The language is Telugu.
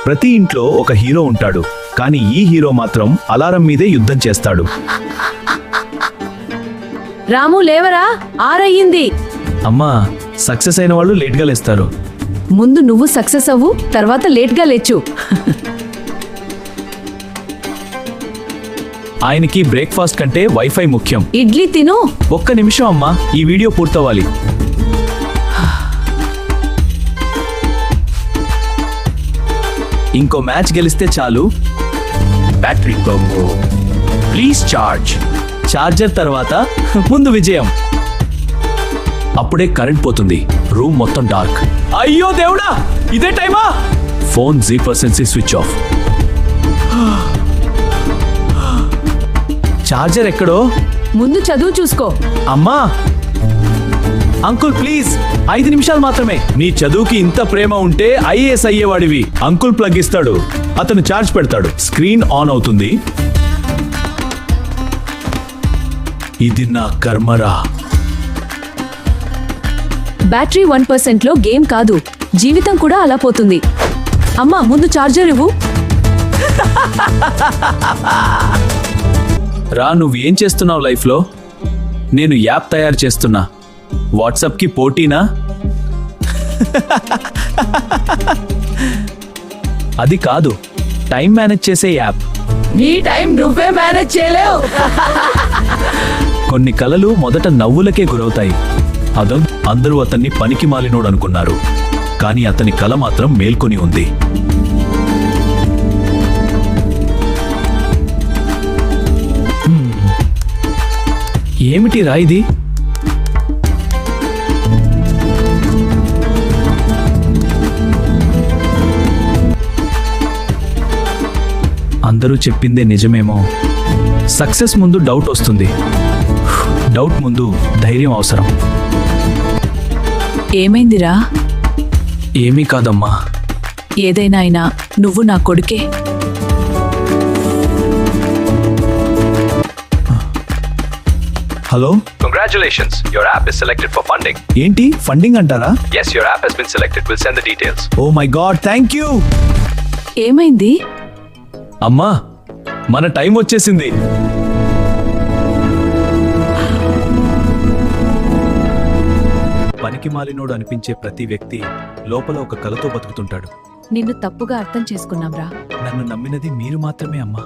ప్రతి ఇంట్లో ఒక హీరో ఉంటాడు, కానీ ఈ హీరో మాత్రం అలారం మీదే యుద్ధం చేస్తాడు. రాము లేవరా, ఆరయ్యింది. అమ్మా, సక్సెస్ అయిన వాళ్ళు లేట్గా లేస్తారు. ముందు నువ్వు సక్సెస్ అవ్వు, తర్వాత లేట్గా లేచు. ఆయనకి బ్రేక్ఫాస్ట్ కంటే వైఫై ముఖ్యం. ఇడ్లీ తిను. ఒక్క నిమిషం అమ్మా, ఈ వీడియో పూర్తవ్వాలి. ఇంకో మ్యాచ్ గెలిస్తే చాలు. Battery please charge. చార్జర్ తర్వాత ముందు విజయం. అప్పుడే కరెంట్ పోతుంది, రూమ్ మొత్తం డార్క్. అయ్యో దేవుడా, ఇదే టైమా? Phone 0% switch off. చార్జర్ ఎక్కడో? ముందు చదువు చూసుకో. అమ్మా, అంకుల్ ప్లీజ్ 5 నిమిషాలు మాత్రమే. నీ చదువుకి ఇంత ప్రేమ ఉంటే ఐఏఎస్ అయ్యేవాడివి. అంకుల్ ప్లగ్ ఇస్తాడు, అతను చార్జ్ పెడతాడు, స్క్రీన్ ఆన్ అవుతుంది. ఇది నా కర్మరా. బ్యాటరీ 1% లో గేమ్ కాదు, జీవితం కూడా అలా పోతుంది. అమ్మా, ముందు చార్జర్ ఇవ్వు. రా, నువ్వు ఏం చేస్తున్నావు లైఫ్లో? నేను యాప్ తయారు చేస్తున్నా. వాట్సాప్కి పోటీనా? అది కాదు, టైం మేనేజ్ చేసే యాప్. నీ టైం నువ్వే మేనేజ్ చేయలేవు. కొన్ని కలలు మొదట నవ్వులకే గురవుతాయి. అందరూ అతన్ని పనికి మాలినోడు అనుకున్నారు, కానీ అతని కల మాత్రం మేల్కొని ఉంది. ఏమిటి రా ఇది? అందరూ చెప్పిందే నిజమేమో. సక్సెస్ ముందు డౌట్ వస్తుంది, డౌట్ ముందు ధైర్యం అవసరం. ఏమైందిరా? ఏమీ కాదమ్మా. ఏదైనా అయినా నువ్వు నా కొడుకే. Hello, Congratulations, your app is selected for funding. ఏంటి ఫండింగ్ అంటారా? Yes, your app has been selected. We'll send the details. Oh my god, thank you. ఏమైంది? అమ్మా, మన టైం వచ్చేసింది. పనికి మాలినోడు అనిపించే ప్రతి వ్యక్తి లోపల ఒక కలతో బతుకుతుంటాడు. నిన్ను తప్పుగా అర్థం చేసుకున్నాంరా. నన్ను నమ్మినది మీరు మాత్రమే అమ్మా.